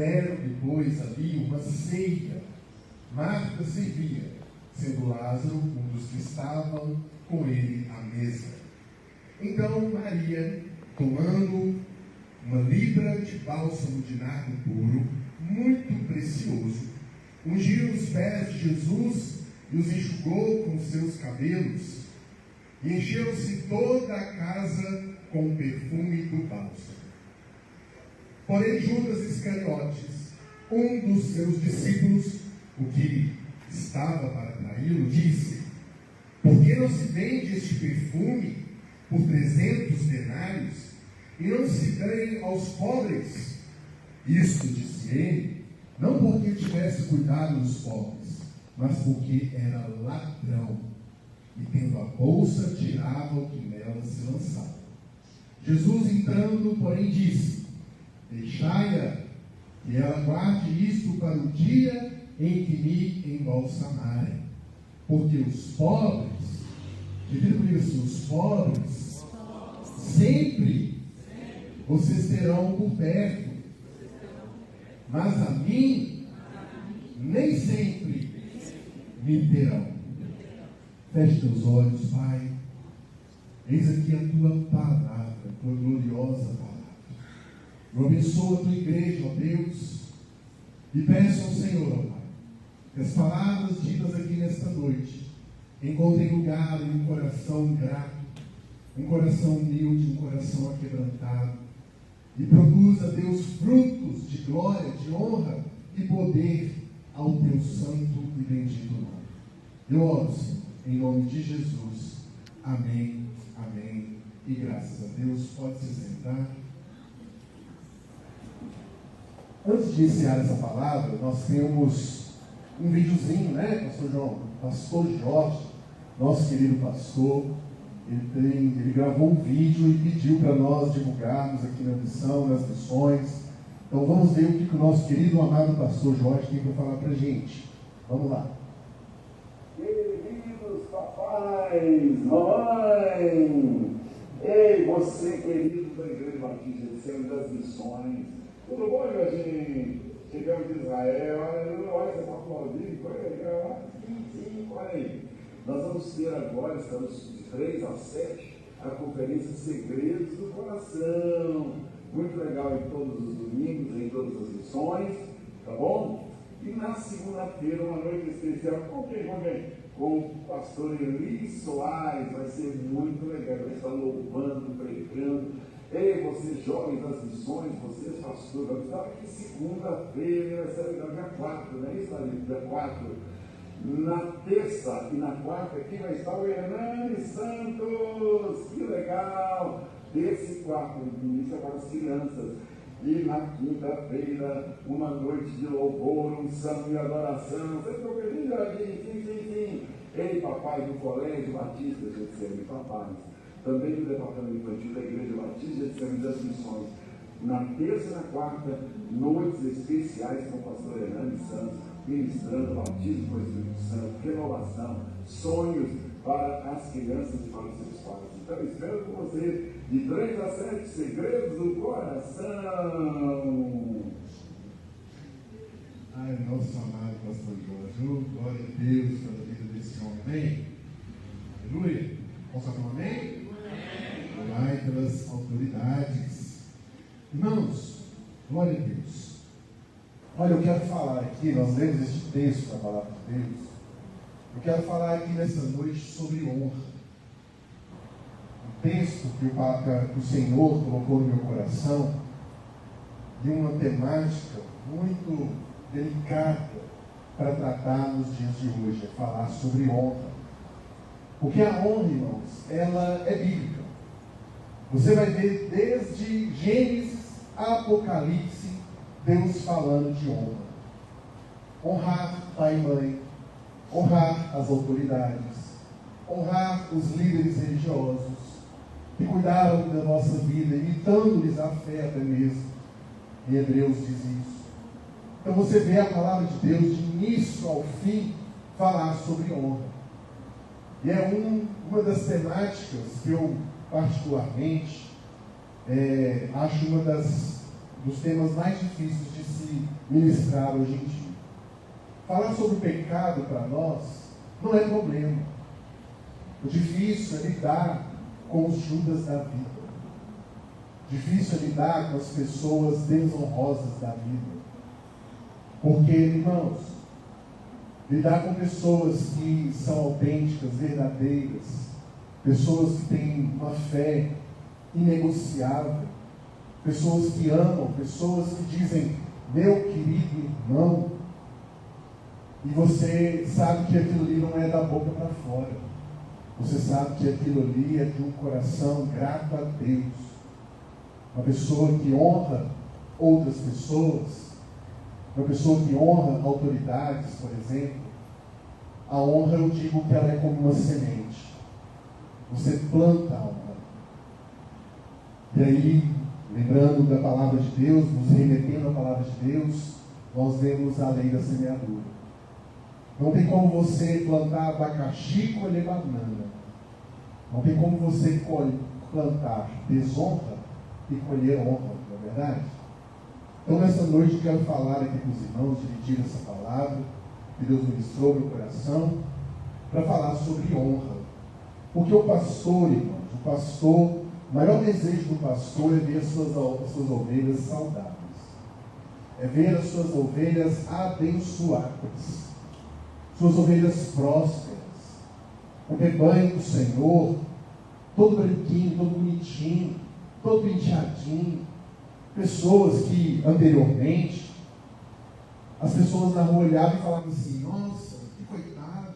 deram depois ali uma ceia. Marta servia, sendo Lázaro um dos que estavam com ele à mesa. Então Maria, tomando uma libra de bálsamo de nardo puro, muito precioso, ungiu os pés de Jesus e os enxugou com seus cabelos, e encheu-se toda a casa com o perfume do bálsamo. Porém Judas Iscariotes, um dos seus discípulos, o que estava para traí-lo, disse: por que não se vende este perfume por 300 denários e não se dê aos pobres? Isto, disse ele, não porque tivesse cuidado dos pobres, mas porque era ladrão, e tendo a bolsa, tirava o que nela se lançava. Jesus, entrando, porém, disse: deixai-a, e ela guarde isto para o dia em que me embalsamarem, porque os pobres, repita comigo assim, os pobres, sempre vocês terão por perto, mas a mim nem sempre me terão. Feche teus olhos, Pai. Eis aqui a tua palavra, a tua gloriosa palavra. Eu abençoo a tua igreja, ó Deus, e peço ao Senhor, ó Pai, que as palavras ditas aqui nesta noite encontrem lugar em um coração grato, um coração humilde, um coração aquebrantado, e produza, Deus, frutos de glória, de honra e poder ao teu santo e bendito nome. Eu oro, Senhor, em nome de Jesus. Amém, amém e graças a Deus. Pode se sentar. Antes de iniciar essa palavra, nós temos um videozinho, né, Pastor João? Pastor Jorge, nosso querido pastor, ele gravou um vídeo e pediu para nós divulgarmos aqui na missão, nas missões. Então vamos ver o que o nosso querido, amado pastor Jorge tem para falar para a gente. Vamos lá. Queridos papais, mamãe, ei, você querido da Igreja Batista de Centro das Missões, tudo bom, Jorginho? Chegamos de Israel, olha essa foto ao vivo, sim, olha aí. Nós vamos ter agora, estamos de 3 a 7, a conferência Segredos do Coração. Muito legal em todos os domingos, em todas as missões, tá bom? E na segunda-feira, uma noite especial, com quem? Com o pastor Eli Soares, vai ser muito legal, vai estar louvando, pregando. Ei, vocês jovens das missões, vocês pastores, vai estar aqui segunda-feira, vai ser legal, dia 4, não é isso, David? Dia 4. Na terça e na quarta, aqui vai estar o Hernani Santos, que legal! Terça e quarta, início para as crianças. E na quinta-feira, uma noite de louvor, unção e adoração. Você ficou feliz, Jardim? Sim. Ei, papai do Colégio Batista de Getsemane, papais. Também do Departamento Infantil da Igreja Batista de Getsemane das Missões. Na terça e na quarta, noites especiais com o pastor Hernani Santos, ministrando batismo com o Espírito Santo, renovação, sonhos para as crianças e para os seus pais. Então, espero com você de 3 a 7, Segredos do Coração. Ai, nosso amado pastor Jorge, glória a Deus pela vida desse homem, amém? Aleluia. Posso falar um amém? Orai pelas autoridades. Irmãos, glória a Deus. Olha, eu quero falar aqui, nós lemos este texto da palavra de Deus. Eu quero falar aqui nessa noite sobre honra. Um texto que o Senhor colocou no meu coração, de uma temática muito delicada para tratar nos dias de hoje, é falar sobre honra. Porque a honra, irmãos, ela é bíblica. Você vai ver desde Gênesis a Apocalipse, Deus falando de honra. Honrar pai e mãe, honrar as autoridades, honrar os líderes religiosos, que cuidaram da nossa vida, imitando-lhes a fé até mesmo. Em Hebreus diz isso. Então você vê a palavra de Deus de início ao fim falar sobre honra. E é uma das temáticas que eu particularmente acho dos temas mais difíceis de se ministrar hoje em dia. Falar sobre o pecado para nós não é problema. O difícil é lidar com os Judas da vida. Difícil é lidar com as pessoas desonrosas da vida. Porque, irmãos, lidar com pessoas que são autênticas, verdadeiras, pessoas que têm uma fé inegociável, pessoas que amam, pessoas que dizem, meu querido irmão, e você sabe que aquilo ali não é da boca para fora. Você sabe que aquilo ali é de um coração grato a Deus. Uma pessoa que honra outras pessoas, uma pessoa que honra autoridades, por exemplo. A honra, eu digo que ela é como uma semente. Você planta a honra. E aí, lembrando da palavra de Deus, nos remetendo à palavra de Deus, nós vemos a lei da semeadura. Não tem como você plantar abacaxi e colher banana. Não tem como você plantar desonra e colher honra, não é verdade? Então, nessa noite, eu quero falar aqui com os irmãos, dividir essa palavra que Deus ministrou no meu coração, para falar sobre honra. Porque o pastor, irmãos, o maior desejo do pastor é ver as suas ovelhas saudáveis. É ver as suas ovelhas abençoadas. Suas ovelhas prósperas. O rebanho do Senhor, todo branquinho, todo bonitinho, todo penteadinho. Pessoas que, anteriormente, as pessoas na rua olhavam e falavam assim, nossa, que coitado,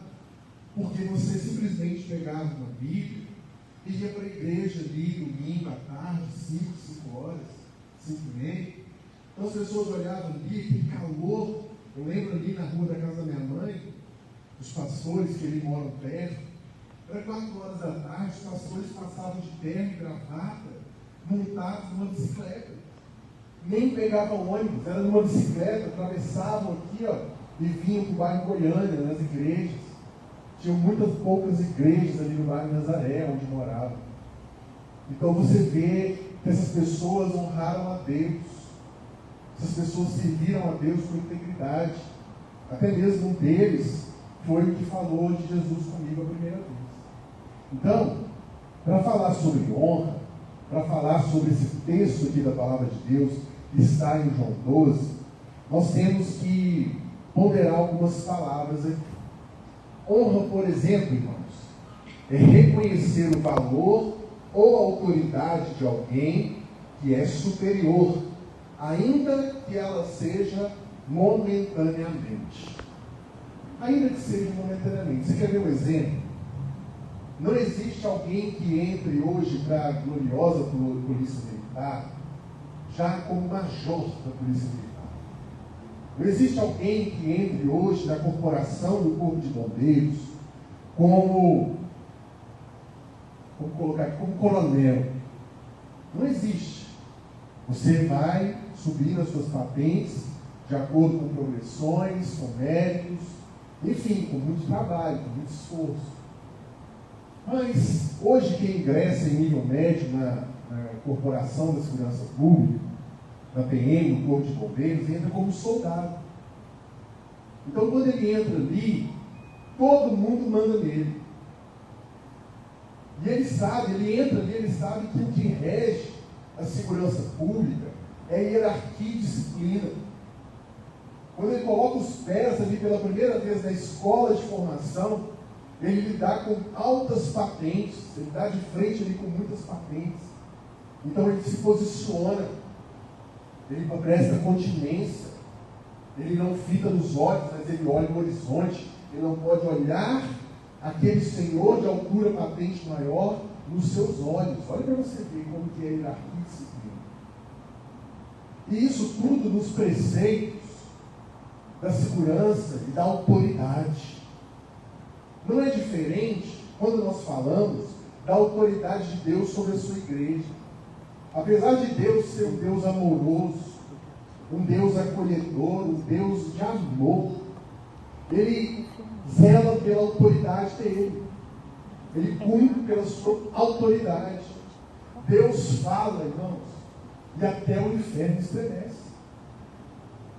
porque você simplesmente pegava uma Bíblia e ia para a igreja ali, domingo, à tarde, 5 horas, 5h30. Então as pessoas olhavam ali, aquele calor. Eu lembro ali na rua da casa da minha mãe, os pastores que ali moram perto, era 4 horas da tarde, os pastores passavam de terno e gravata, montados numa bicicleta. Nem pegavam ônibus, era numa bicicleta, atravessavam aqui, e vinham para o bairro Goiânia, nas igrejas. Tinham muitas poucas igrejas ali no bairro Nazaré, onde moravam. Então você vê que essas pessoas honraram a Deus. Essas pessoas serviram a Deus com integridade. Até mesmo um deles foi o que falou de Jesus comigo a primeira vez. Então, para falar sobre honra, para falar sobre esse texto aqui da palavra de Deus, que está em João 12, nós temos que ponderar algumas palavras aqui. Honra, por exemplo, irmãos, é reconhecer o valor ou autoridade de alguém que é superior, ainda que ela seja momentaneamente. Ainda que seja momentaneamente. Você quer ver um exemplo? Não existe alguém que entre hoje para a gloriosa polícia militar já como major da polícia militar. Não existe alguém que entre hoje na corporação do corpo de bombeiros como coronel. Não existe. Você vai subir as suas patentes de acordo com progressões, com méritos, enfim, com muito trabalho, com muito esforço. Mas hoje quem ingressa em nível médio na Corporação da Segurança Pública, na PM, no Corpo de Bombeiros, entra como soldado. Então quando ele entra ali, todo mundo manda nele. E ele sabe, ele entra ali, ele sabe que o que rege a segurança pública é hierarquia e disciplina. Quando ele coloca os pés ali pela primeira vez na escola de formação, ele lidar com altas patentes, ele dá de frente ali com muitas patentes. Então ele se posiciona, ele presta continência, ele não fita nos olhos, mas ele olha no horizonte. Ele não pode olhar aquele senhor de altura patente maior nos seus olhos. Olha para você ver como que é a hierarquia e disciplina. E isso tudo nos preceitos da segurança e da autoridade. Não é diferente quando nós falamos da autoridade de Deus sobre a sua igreja. Apesar de Deus ser um Deus amoroso, um Deus acolhedor, um Deus de amor, Ele zela pela autoridade dele. Ele cumpre pela sua autoridade. Deus fala, irmãos, e até o inferno estremece.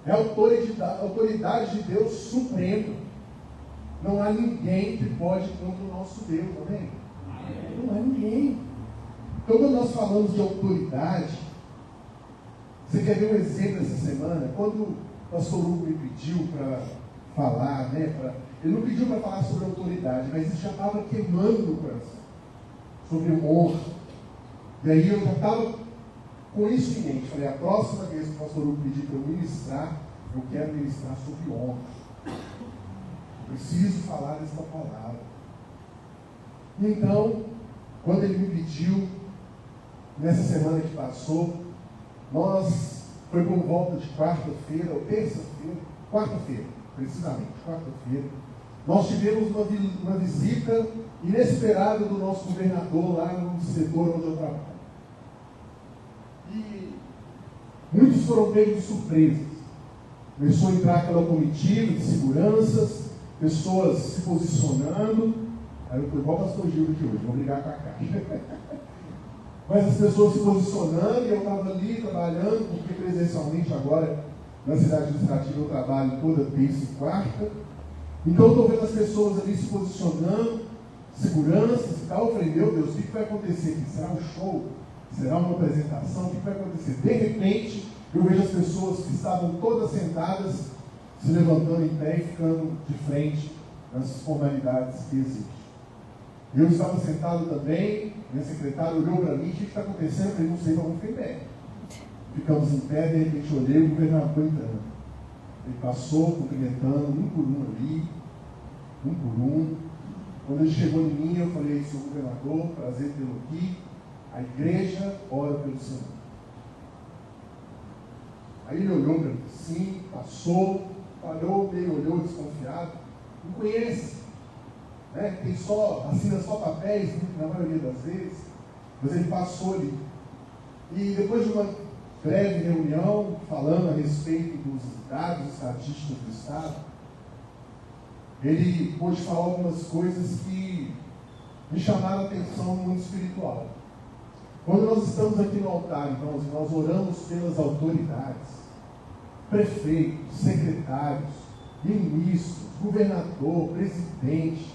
É a autoridade de Deus suprema. Não há ninguém que pode contra o nosso Deus, amém? Não há ninguém. Então, quando nós falamos de autoridade, você quer ver um exemplo essa semana? Quando o pastor Hugo me pediu para falar, ele não pediu para falar sobre autoridade, mas isso já estava queimando no coração, sobre honra. E aí eu já estava com isso em mente. Falei, a próxima vez que o pastor Hugo pedir para eu ministrar, eu quero ministrar sobre honra. Eu preciso falar dessa palavra. Então, quando ele me pediu, nessa semana que passou, foi por volta de quarta-feira, ou terça-feira, quarta-feira, precisamente, quarta-feira, nós tivemos uma visita inesperada do nosso governador lá no setor onde eu trabalho. E muitos foram pegos de surpresas. Começou a entrar aquela comitiva de seguranças, pessoas se posicionando. Aí eu estou igual o pastor Gil aqui hoje, vou brigar com a caixa. Mas as pessoas se posicionando, e eu estava ali trabalhando, porque presencialmente agora, na cidade administrativa, eu trabalho toda terça e quarta. Então eu estou vendo as pessoas ali se posicionando, seguranças e tal. Eu falei, meu Deus, o que vai acontecer aqui? Será um show? Será uma apresentação? O que vai acontecer? De repente, eu vejo as pessoas que estavam todas sentadas, se levantando em pé e ficando de frente nas formalidades que existem. Eu estava sentado também, minha secretária olhou para mim, o que está acontecendo? Eu falei, não sei, vamos ficar em pé. Ficamos em pé, de repente olhei o governador entrando. Ele passou, cumprimentando, um por um ali, um por um. Quando ele chegou em mim, eu falei, senhor governador, prazer tê-lo aqui. A igreja ora pelo Senhor. Aí ele olhou para mim assim, passou, olhou desconfiado. Não conhece. Tem só, assina só papéis, na maioria das vezes. Mas ele passou ali. E depois de uma breve reunião, falando a respeito dos dados estatísticos do Estado, ele pôde falar algumas coisas que me chamaram a atenção no mundo espiritual. Quando nós estamos aqui no altar, irmãos, e nós oramos pelas autoridades, prefeitos, secretários, ministros, governador, presidente,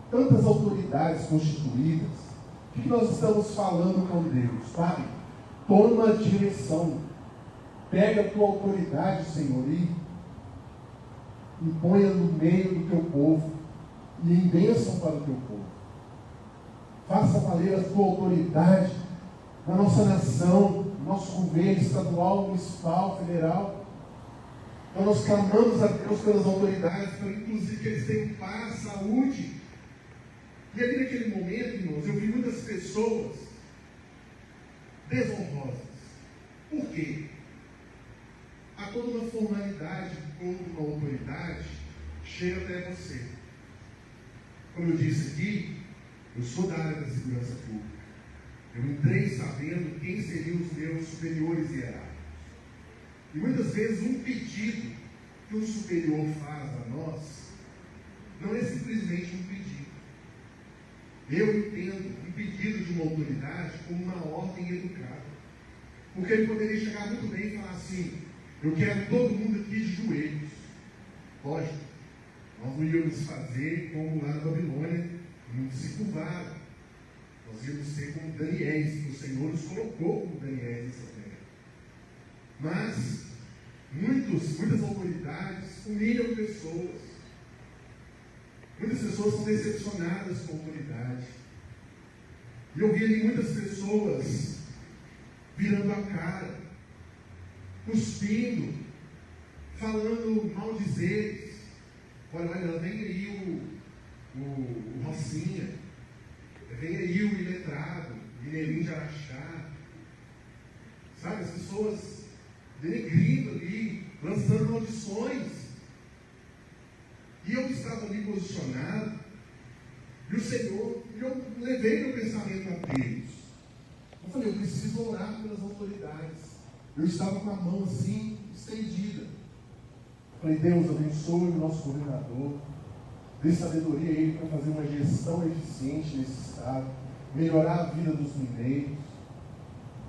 tantas autoridades constituídas, o que nós estamos falando com Deus? Pai, toma a direção, pega a tua autoridade, Senhor, e ponha no meio do teu povo, e em bênção para o teu povo. Faça valer a tua autoridade na nossa nação, no nosso governo estadual, municipal, federal. Então nós clamamos a Deus pelas autoridades, para inclusive que eles tenham paz, saúde. E ali naquele momento, irmãos, eu vi muitas pessoas desonrosas. Por quê? Há toda uma formalidade quando uma autoridade chega até você. Como eu disse aqui, eu sou da área da segurança pública. Eu entrei sabendo quem seriam os meus superiores hierárquicos. E muitas vezes um pedido que um superior faz a nós não é simplesmente um pedido. Eu entendo um pedido de uma autoridade como uma ordem educada. Porque ele poderia chegar muito bem e falar assim, eu quero todo mundo aqui de joelhos. Lógico, nós não íamos fazer como lá na Babilônia, muitos se curvaram. Nós íamos ser como Daniéis, que o Senhor nos colocou como Daniéis nessa terra. Mas muitas autoridades humilham pessoas. Muitas pessoas são decepcionadas com a autoridade. E eu vi ali muitas pessoas virando a cara, cuspindo, falando maldizeres. Olha, vem aí o Rocinha, vem aí o iletrado, o Mineirinho de Araxá. Sabe, as pessoas denegrindo ali, lançando maldições. E eu estava ali posicionado, e o Senhor, eu levei meu pensamento a Deus. Eu falei, eu preciso orar pelas autoridades. Eu estava com a mão assim, estendida. Eu falei, Deus, abençoe o nosso governador, dê sabedoria a ele para fazer uma gestão eficiente nesse estado, melhorar a vida dos mineiros.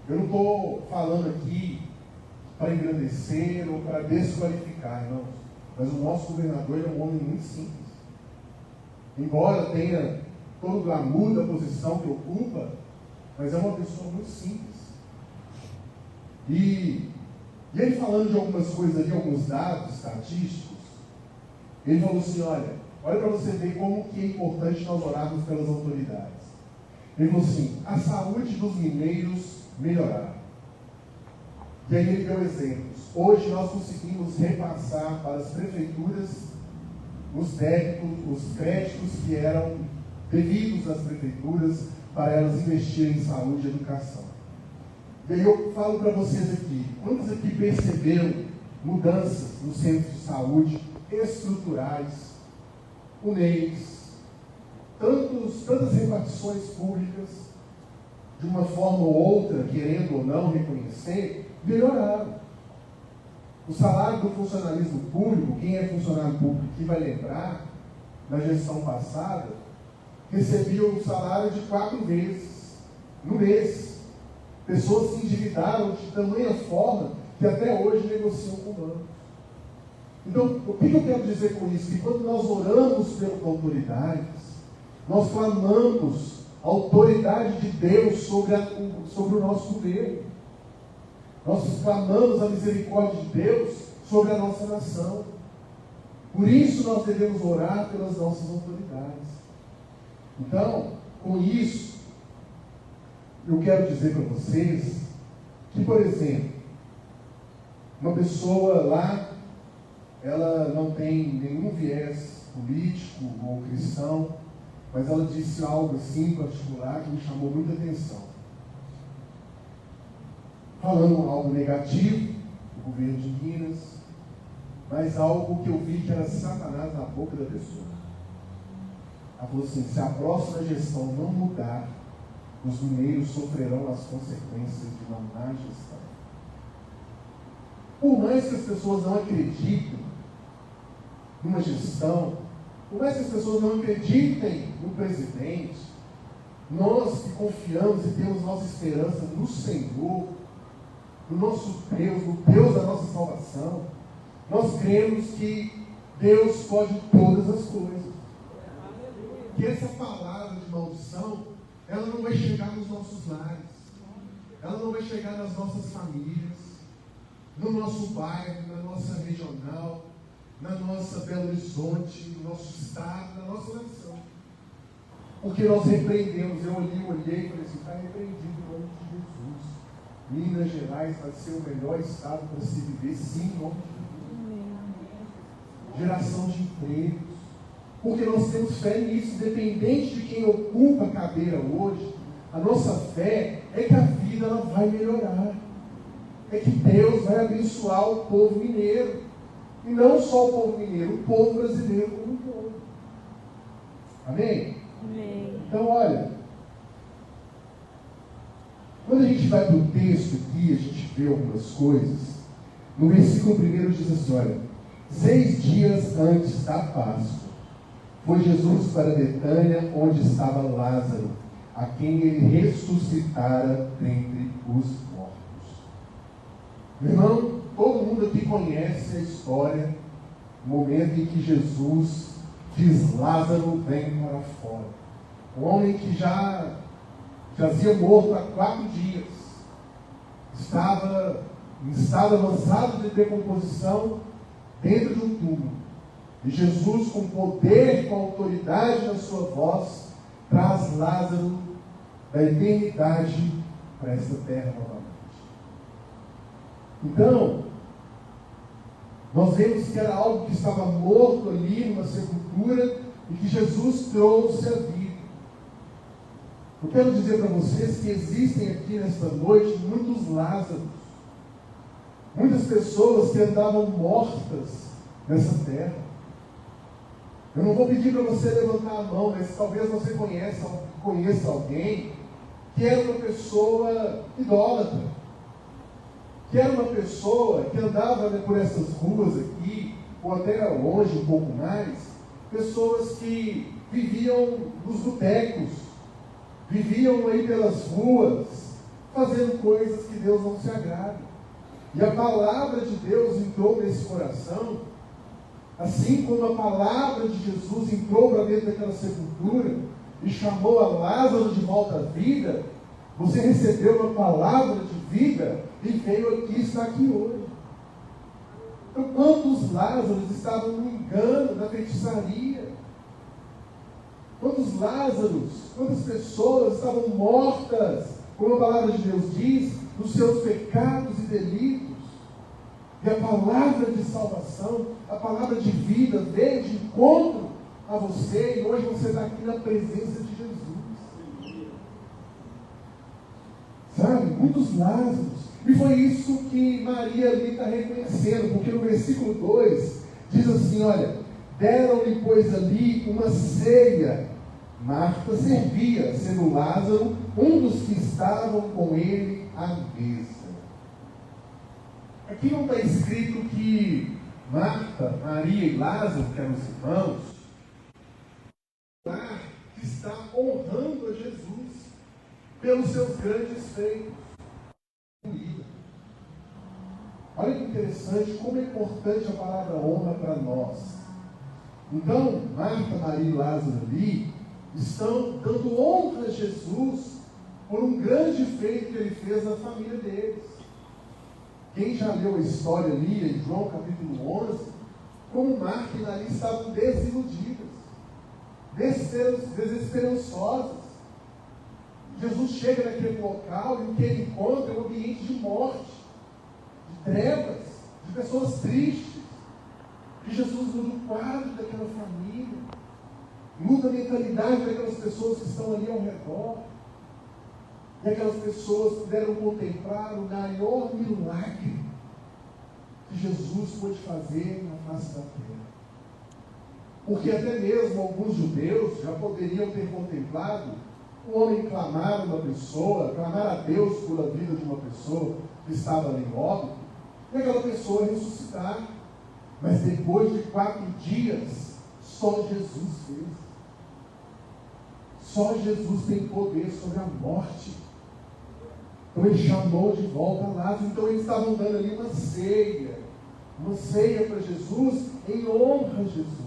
Eu não estou falando aqui para engrandecer ou para desqualificar, não. Mas o nosso governador é um homem muito simples. Embora tenha todo o glamour da posição que ocupa, mas é uma pessoa muito simples. E ele falando de algumas coisas ali, alguns dados estatísticos, ele falou assim, olha para você ver como que é importante nós orarmos pelas autoridades. Ele falou assim, a saúde dos mineiros melhorar. E aí ele deu exemplos. Hoje nós conseguimos repassar para as prefeituras os débitos, os créditos que eram devidos às prefeituras para elas investirem em saúde e educação. E aí eu falo para vocês aqui, quantos aqui perceberam mudanças nos centros de saúde estruturais, UNEIs, tantas repartições públicas, de uma forma ou outra, querendo ou não reconhecer, melhoraram. O salário do funcionalismo público, quem é funcionário público que vai lembrar, na gestão passada, recebia o salário de 4 vezes no mês. Pessoas se endividaram de tamanha forma que até hoje negociam com bancos. Então, o que eu quero dizer com isso? Que quando nós oramos pelas autoridades, nós clamamos a autoridade de Deus sobre o nosso governo. Nós clamamos a misericórdia de Deus sobre a nossa nação. Por isso nós devemos orar pelas nossas autoridades. Então, com isso, eu quero dizer para vocês que, por exemplo, uma pessoa lá, ela não tem nenhum viés político ou cristão, mas ela disse algo assim particular que me chamou muita atenção. Falando algo negativo do governo de Minas, mas algo que eu vi que era Satanás na boca da pessoa. Ela falou assim, se a próxima gestão não mudar, os mineiros sofrerão as consequências de uma má gestão. Por mais que as pessoas não acreditem numa gestão, por mais que as pessoas não acreditem no presidente, nós que confiamos e temos nossa esperança no Senhor, no nosso Deus, no Deus da nossa salvação, nós cremos que Deus pode todas as coisas. Que essa palavra de maldição, ela não vai chegar nos nossos lares, ela não vai chegar nas nossas famílias, no nosso bairro, na nossa regional, na nossa Belo Horizonte, no nosso estado, na nossa nação. Porque nós repreendemos, eu olhei e falei assim, está repreendido em nome de Jesus. Minas Gerais vai ser o melhor estado para se viver, sim, em nome de Jesus. Geração de empregos. Porque nós temos fé nisso, independente de quem ocupa a cadeira hoje, a nossa fé é que a vida ela vai melhorar. É que Deus vai abençoar o povo mineiro. E não só o povo mineiro, o povo brasileiro como um todo. Amém? Amém. Então, olha, quando a gente vai para o texto aqui, a gente vê algumas coisas. No versículo 1 diz assim, olha, 6 dias antes da Páscoa, foi Jesus para Betânia, onde estava Lázaro, a quem ele ressuscitara dentre os mortos. Meu irmão, todo mundo aqui conhece a história, o momento em que Jesus diz, Lázaro, vem para fora. Um homem que já jazia morto há 4 dias, estava em estado avançado de decomposição dentro de um túmulo. E Jesus, com poder, com autoridade na sua voz, traz Lázaro da eternidade para esta terra novamente. Então, nós vemos que era algo que estava morto ali, numa sepultura, e que Jesus trouxe a vida. Eu quero dizer para vocês que existem aqui nesta noite muitos Lázaros, muitas pessoas que andavam mortas nessa terra. Eu não vou pedir para você levantar a mão, mas talvez você conheça alguém que era uma pessoa idólatra, que era uma pessoa que andava por essas ruas aqui, ou até longe um pouco mais, pessoas que viviam nos botecos, viviam aí pelas ruas, fazendo coisas que Deus não se agrada. E a palavra de Deus entrou nesse coração, assim como a palavra de Jesus entrou para dentro daquela sepultura e chamou a Lázaro de volta à vida. Você recebeu uma palavra de vida e veio aqui, está aqui hoje. Então, quantos Lázaros estavam no engano, na feitiçaria? Quantos Lázaros, quantas pessoas estavam mortas, como a palavra de Deus diz, nos seus pecados e delitos? E a palavra de salvação, a palavra de vida veio de encontro a você, e hoje você está aqui na presença de Jesus. Sabe? Muitos Lázaros. E foi isso que Maria ali está reconhecendo, porque no versículo 2 diz assim, olha, deram-lhe, pois, ali uma ceia. Marta servia, sendo Lázaro um dos que estavam com ele à mesa. Aqui não está escrito que Marta, Maria e Lázaro, que eram os irmãos, está honrando a Jesus pelos seus grandes feitos. Olha que interessante, como é importante a palavra honra para nós. Então, Marta, Maria e Lázaro ali estão dando honra a Jesus por um grande feito que ele fez na família deles. Quem já leu a história ali em João capítulo 11, como Marta e Maria estavam desiludidas, desesperançosas. Jesus chega naquele local e o que ele encontra é um ambiente de morte, de trevas, de pessoas tristes. E Jesus muda o quadro daquela família, muda a mentalidade daquelas pessoas que estão ali ao redor. E aquelas pessoas puderam contemplar o maior milagre que Jesus pôde fazer na face da terra. Porque até mesmo alguns judeus já poderiam ter contemplado um homem clamar uma pessoa, clamar a Deus pela vida de uma pessoa que estava ali em óbito, e aquela pessoa ressuscitar. Mas depois de 4 dias, só Jesus fez. Só Jesus tem poder sobre a morte. Então ele chamou de volta Lázaro. Então eles estavam dando ali uma ceia para Jesus, em honra a Jesus.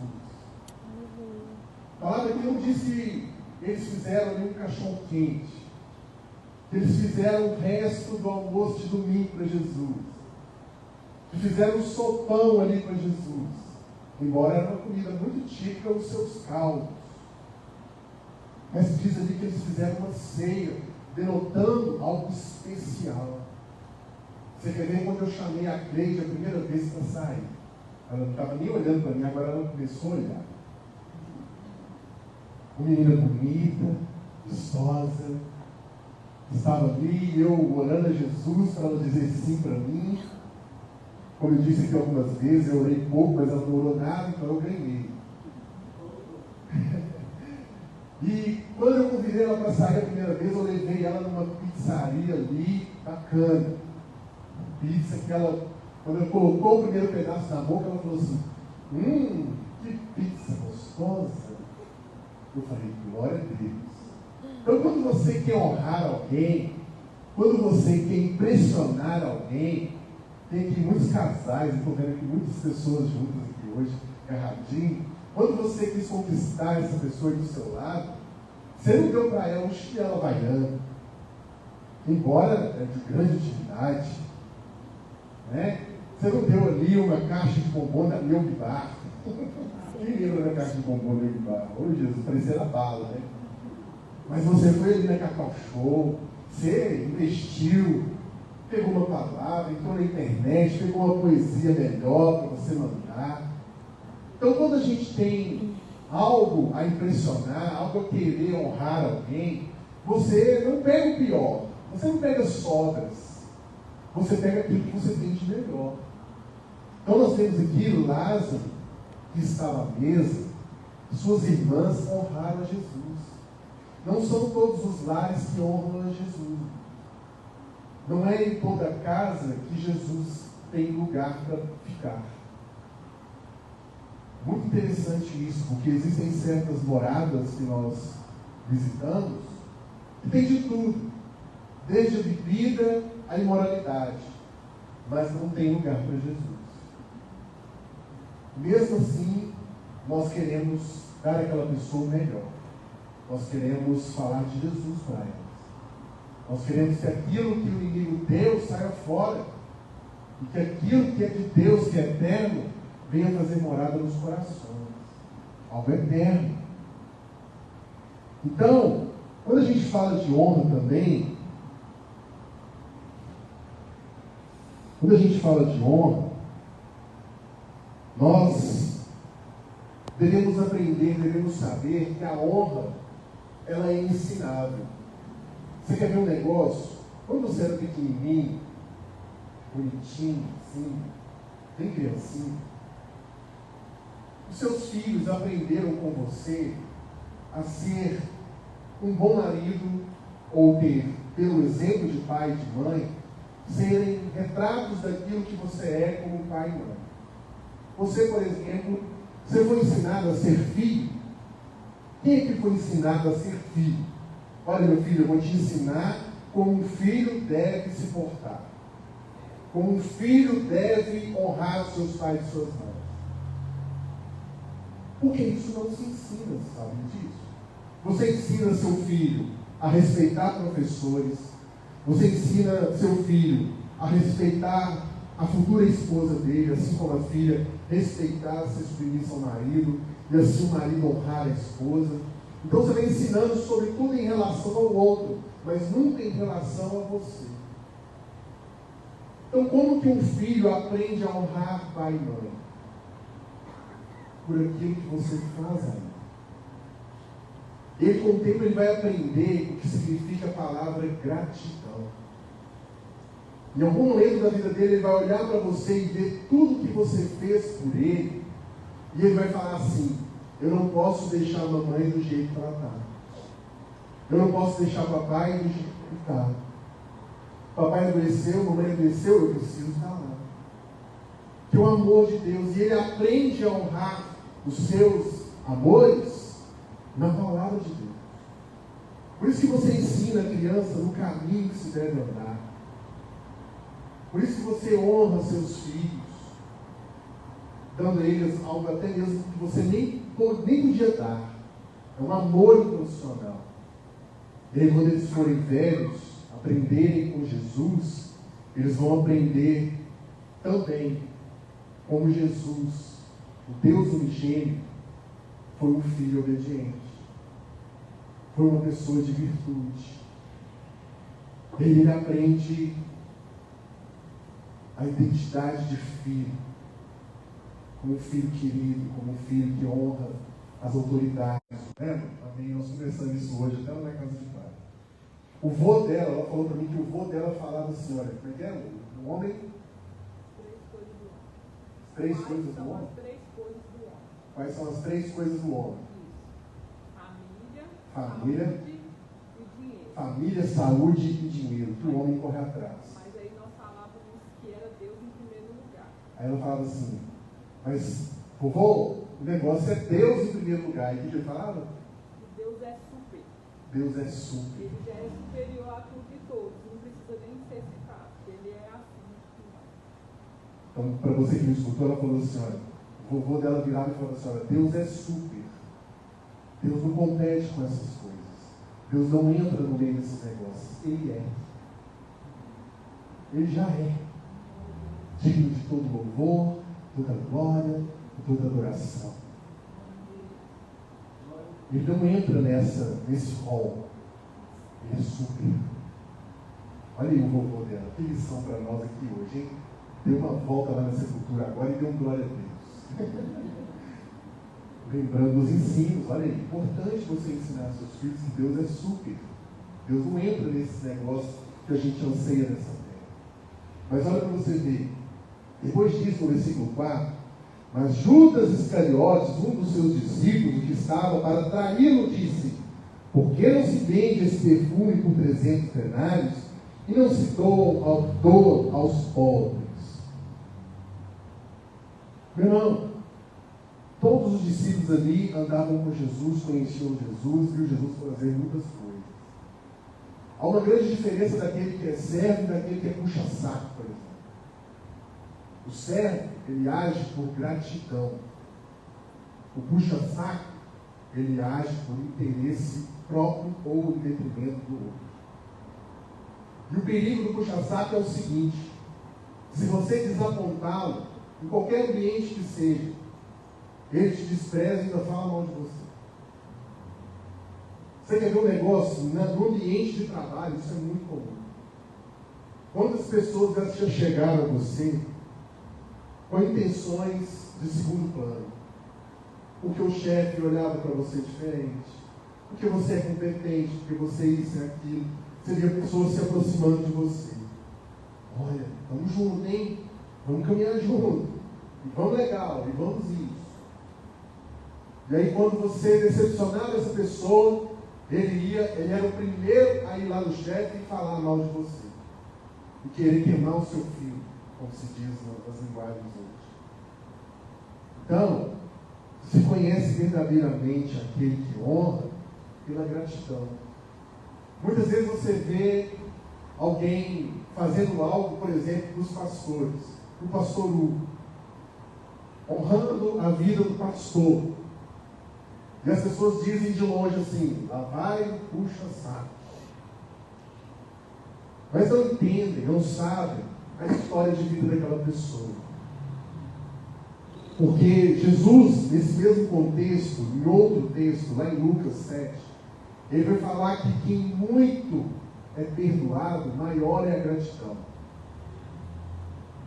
A palavra aqui não diz que eles fizeram ali um cachorro quente, que eles fizeram o resto do almoço de domingo para Jesus, que fizeram um sopão ali para Jesus, embora era uma comida muito típica os seus caldos. Mas diz ali que eles fizeram uma ceia, denotando algo especial. Você quer ver quando eu chamei a Cleide a primeira vez para sair? Ela não estava nem olhando para mim, agora ela começou a olhar. Uma menina bonita, vistosa, estava ali, eu orando a Jesus para ela dizer sim para mim. Como eu disse aqui algumas vezes, eu orei pouco, mas ela não orou nada, então eu ganhei. E quando eu convidei ela para sair a primeira vez, eu levei ela numa pizzaria ali, bacana. Pizza que ela, quando ela colocou o primeiro pedaço na boca, ela falou assim, que pizza gostosa. Eu falei, glória a Deus. Então quando você quer honrar alguém, quando você quer impressionar alguém, tem aqui muitos casais, estou vendo aqui muitas pessoas juntas aqui hoje, agarradinho. Quando você quis conquistar essa pessoa do seu lado, você não deu para ela um chinelo havaiano, embora é de grande utilidade, né? Você não deu ali uma caixa de bombom da Milk Bar. Quem lembra da caixa de bombom da Milk Bar? Ô Jesus, parecia a bala, né? Mas você foi ali na Cacau Show, você investiu, pegou uma palavra, entrou na internet, pegou uma poesia melhor para você mandar. Então, quando a gente tem algo a impressionar, algo a querer honrar alguém, você não pega o pior, você não pega sobras, você pega aquilo que você tem de melhor. Então, nós temos aqui Lázaro, que estava à mesa, suas irmãs honraram a Jesus. Não são todos os lares que honram a Jesus. Não é em toda casa que Jesus tem lugar para ficar. Muito interessante isso, porque existem certas moradas que nós visitamos que tem de tudo, desde a bebida à imoralidade. mas não tem lugar para Jesus. Mesmo assim, nós queremos dar àquela pessoa o melhor. Nós queremos falar de Jesus para elas. Nós queremos que aquilo que o inimigo deu saia fora. E que aquilo que é de Deus, que é eterno, venha fazer morada nos corações. Algo eterno. Então, quando a gente fala de honra também, nós devemos aprender, devemos saber que a honra, ela é ensinável. Você quer ver um negócio? Quando você era pequenininho, bonitinho, assim, bem criancinho, os seus filhos aprenderam com você a ser um bom marido, ou ter, pelo exemplo de pai e de mãe, serem retratos daquilo que você é como pai e mãe. Você, por exemplo, você foi ensinado a ser filho? Quem é que foi ensinado a ser filho? Olha, meu filho, eu vou te ensinar como um filho deve se portar. Como um filho deve honrar seus pais e suas mães. Porque isso não se ensina, sabe disso? Você ensina seu filho a respeitar professores. Você ensina seu filho a respeitar a futura esposa dele, assim como a filha respeitar, se submissa ao marido, e assim o marido honrar a esposa. Então você vai ensinando sobre tudo em relação ao outro, mas nunca em relação a você. Então, como que um filho aprende a honrar pai e mãe? Por aquilo que você faz a ele. Ele, com o tempo, ele vai aprender o que significa a palavra gratidão. Em algum momento da vida dele, ele vai olhar para você e ver tudo que você fez por ele, e ele vai falar assim: eu não posso deixar a mamãe do jeito que ela está. Eu não posso deixar papai do jeito que está. Papai adoeceu, mamãe adoeceu, eu preciso estar lá. Que o amor de Deus, e ele aprende a honrar os seus amores na palavra de Deus. Por isso que você ensina a criança no caminho que se deve andar. Por isso que você honra seus filhos, dando a eles algo até mesmo que você nem podia dar. É um amor incondicional. E aí, quando eles forem velhos, aprenderem com Jesus, eles vão aprender também como Jesus, o Deus unigênito, foi um filho obediente. Foi uma pessoa de virtude. Ele aprende a identidade de filho, como um filho querido, como um filho que honra as autoridades. Lembra? Amém? Nós conversamos isso hoje, até na casa de pai. O vô dela, ela falou para mim que o vô dela falava assim: olha, como é que é? O homem. Três coisas do homem? Quais são as três coisas do homem? Família, saúde e dinheiro, que o homem corre atrás. Mas aí nós falávamos que era Deus em primeiro lugar. Aí ela falava assim: mas, vovô, o negócio é Deus em primeiro lugar. E o que ele falava? Deus é super. Deus é super. Ele já é superior a tudo e todos. Não precisa nem ser citado. Ele é assim. Então, para você que me escutou, ela falou assim: olha, o vovô dela virava e falava assim: olha, Deus é super. Deus não compete com essas coisas. Deus não entra no meio desses negócios. Ele é. Ele já é. Digno de todo louvor, toda glória e toda adoração. Ele não entra nesse rol. Ele é super. Olha aí o vovô dela. Que lição para nós aqui hoje, hein? Deu uma volta lá na sepultura agora e deu glória a Deus. Lembrando os ensinos, olha aí, importante você ensinar aos seus filhos que Deus é super. Deus não entra nesse negócio que a gente anseia nessa terra. Mas olha para você ver, depois disso, no versículo 4, mas Judas Iscariotes, um dos seus discípulos, que estava para traí-lo, disse: por que não se vende esse perfume por 300 denários e não se doa aos pobres? Meu irmão, todos os discípulos ali andavam com Jesus, conheciam Jesus, viu Jesus fazer muitas coisas. Há uma grande diferença daquele que é servo e daquele que é puxa-saco, por exemplo. O servo, ele age por gratidão. O puxa-saco, ele age por interesse próprio ou em detrimento do outro. E o perigo do puxa-saco é o seguinte: se você desapontá-lo, em qualquer ambiente que seja, ele te despreza e ainda fala mal de você. Você quer ver um negócio? No ambiente de trabalho, isso é muito comum. Quantas pessoas já chegaram a você com intenções de segundo plano? Porque o chefe olhava para você diferente, porque você é competente, porque você é isso e aquilo. Você via pessoas se aproximando de você. Olha, vamos juntos, hein? Vamos caminhar junto. E vamos legal, e vamos isso. E aí quando você decepcionava essa pessoa, ele era o primeiro a ir lá no chefe e falar mal de você. E querer queimar o seu filho, como se diz nas linguagens hoje. Então, se conhece verdadeiramente aquele que honra pela gratidão. Muitas vezes você vê alguém fazendo algo, por exemplo, dos pastores, o pastor Hugo, honrando a vida do pastor. E as pessoas dizem de longe assim: lá vai o puxa-saco. Mas não entendem, não sabem a história de vida daquela pessoa. Porque Jesus, nesse mesmo contexto, em outro texto, lá em Lucas 7, ele vai falar que quem muito é perdoado, maior é a gratidão.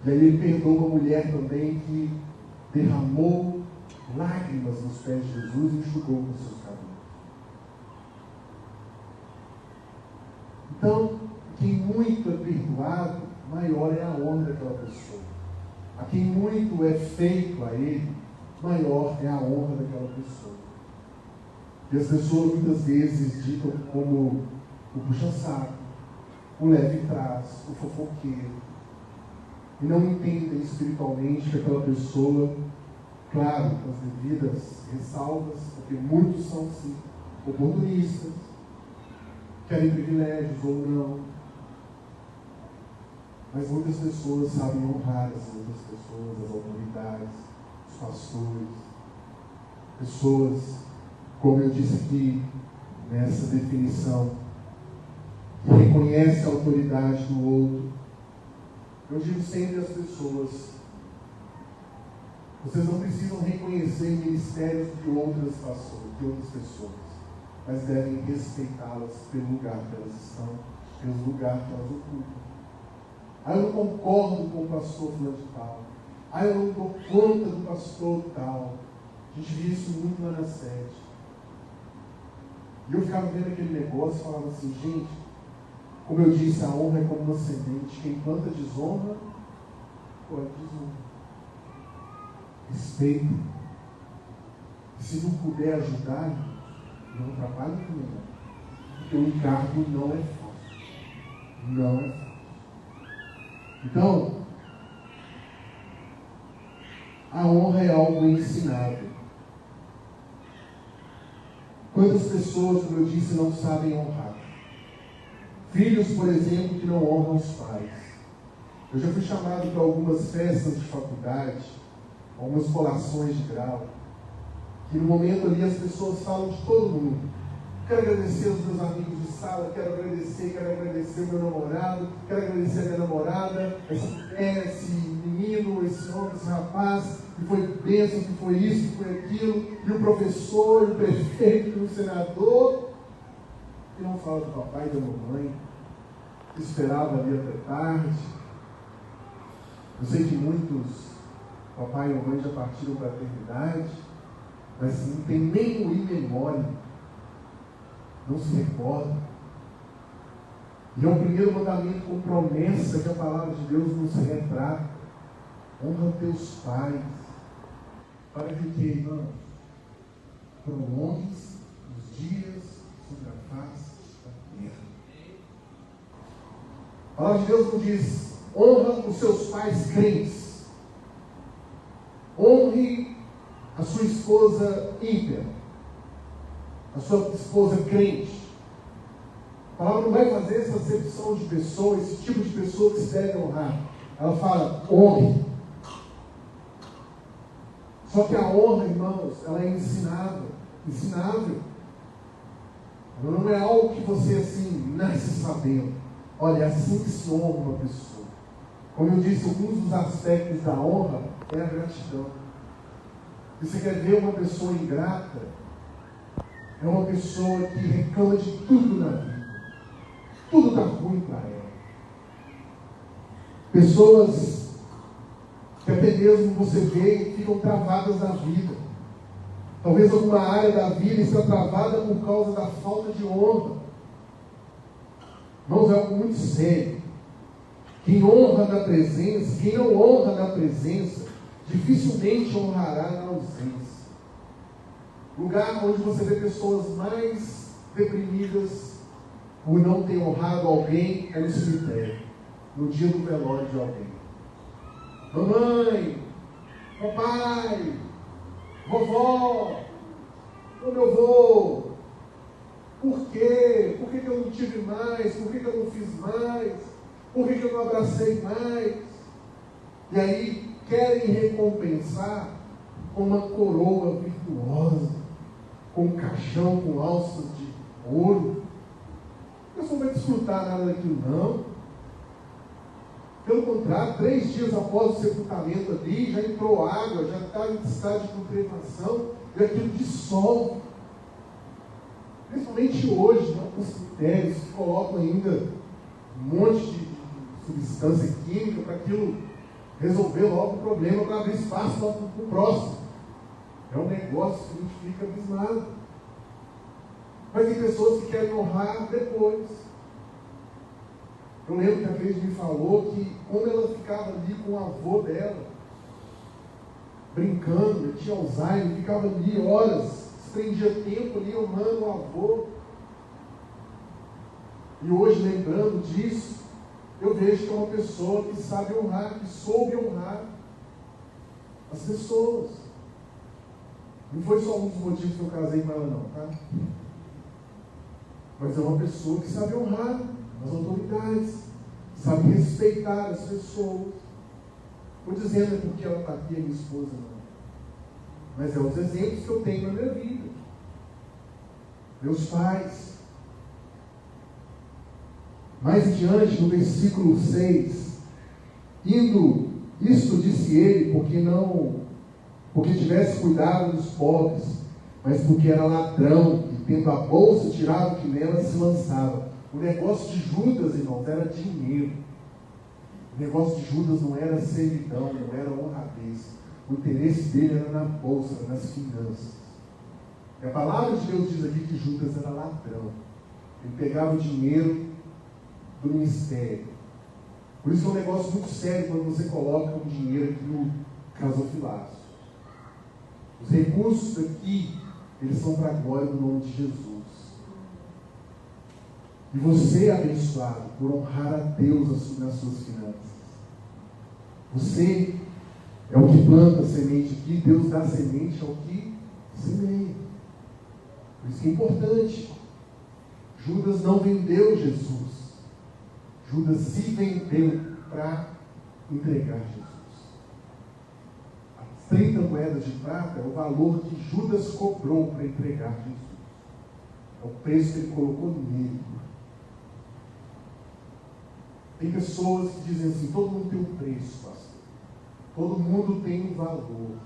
E aí ele perdoa uma mulher também que derramou lágrimas nos pés de Jesus e enxugou com seus cabelos. Então, quem muito é perdoado, maior é a honra daquela pessoa. A quem muito é feito a ele, maior é a honra daquela pessoa. E as pessoas muitas vezes dicam como o puxa-saco, o leve-trás, o fofoqueiro. E não entendem espiritualmente que aquela pessoa, claro, com as devidas ressalvas, porque muitos são sim oportunistas, querem privilégios ou não. Mas muitas pessoas sabem honrar as outras pessoas, as autoridades, os pastores, pessoas, como eu disse aqui nessa definição, que reconhece a autoridade do outro. Eu digo sempre às pessoas: vocês não precisam reconhecer ministérios de outras pessoas, mas devem respeitá-las pelo lugar que elas estão, pelo lugar que elas ocupam. Eu não concordo com o pastor fulano de tal. Eu não dou conta do pastor tal. A gente via isso muito lá na sede. E eu ficava vendo aquele negócio e falava assim: gente, como eu disse, a honra é como uma semente. Quem planta desonra, colhe desonra. Respeita. Se não puder ajudar, não atrapalhe também. Porque o encargo não é fácil. Não é fácil. Então, a honra é algo ensinado. Quantas pessoas, como eu disse, não sabem honrar? Filhos, por exemplo, que não honram os pais. Eu já fui chamado para algumas festas de faculdade, algumas colações de grau, que no momento ali as pessoas falam de todo mundo. Quero agradecer os meus amigos de sala, quero agradecer o meu namorado, quero agradecer a minha namorada, essa mulher, esse menino, esse homem, esse rapaz, que foi bênção, que foi isso, que foi aquilo, e o professor, e o prefeito, e o senador, e não fala do papai e da mamãe, que esperava ali até tarde. Eu sei que muitos papai e mamãe já partiram para a eternidade, mas não tem nem o in memória. Não se recorda. E é o primeiro mandamento com promessa que a palavra de Deus nos retrata. Honra teus pais. Para que, irmãos, prolongues os dias sobre a face da terra. A palavra de Deus nos diz: honra os seus pais crentes. Honre a sua esposa ímpia, a sua esposa crente. A palavra não vai fazer essa acepção de pessoa, esse tipo de pessoa que se deve honrar. Ela fala: honre. Só que a honra, irmãos, ela é ensinável. Ensinável. Ela não é algo que você assim nasce sabendo. Olha, é assim que se honra uma pessoa. Como eu disse, alguns dos aspectos da honra é a gratidão. E você quer ver uma pessoa ingrata? É uma pessoa que reclama de tudo na vida. Tudo está ruim para ela. Pessoas que até mesmo você vê e ficam travadas na vida. Talvez alguma área da vida esteja travada por causa da falta de honra. Irmãos, é algo muito sério. Quem honra na presença, quem não honra na presença, dificilmente honrará na ausência. Lugar onde você vê pessoas mais deprimidas por não ter honrado alguém é no cemitério, no dia do velório de alguém. Mamãe, papai, vovó, como eu vou? Por quê? Por que eu não tive mais? Por que eu não fiz mais? Por que eu não abracei mais? E aí querem recompensar com uma coroa virtuosa, com um caixão com alças de ouro. Você não vai desfrutar nada daquilo, não. Pelo contrário, 3 dias após o sepultamento ali, já entrou água, já está em estado de putrefação, e aquilo dissolve. Principalmente hoje, né, os cemitérios que colocam ainda um monte de substância química para aquilo resolver logo o problema, para abrir espaço para o próximo. É um negócio que a gente fica abismado. Mas tem pessoas que querem honrar depois. Eu lembro que a vez me falou que quando ela ficava ali com o avô dela, brincando, ele tinha Alzheimer, ficava ali horas, prendia tempo ali amando o avô. E hoje, lembrando disso, eu vejo que é uma pessoa que sabe honrar, que soube honrar as pessoas. Não foi só um dos motivos que eu casei com ela, não, tá? Mas é uma pessoa que sabe honrar as autoridades, sabe respeitar as pessoas. Estou dizendo é porque ela está aqui, a minha esposa não. Mas é os exemplos que eu tenho na minha vida. Meus pais. Mais adiante, no versículo 6, isto disse ele, porque tivesse cuidado dos pobres, mas porque era ladrão, e tendo a bolsa, tirava o que nela se lançava. O negócio de Judas, irmãos, era dinheiro. O negócio de Judas não era servidão, não era honradez. O interesse dele era na bolsa, nas finanças. E a palavra de Deus diz aqui que Judas era ladrão. Ele pegava o dinheiro do ministério. Por isso é um negócio muito sério quando você coloca o dinheiro aqui no gasofilaço. Os recursos aqui, eles são para a glória do nome de Jesus. E você é abençoado por honrar a Deus nas suas finanças. Você é o que planta a semente aqui, Deus dá a semente ao que semeia. Por isso que é importante. Judas não vendeu Jesus. Judas se vendeu para entregar Jesus. As 30 moedas de prata é o valor que Judas cobrou para entregar Jesus. É o preço que ele colocou nele. Tem pessoas que dizem assim, todo mundo tem um preço, pastor. Todo mundo tem um valor.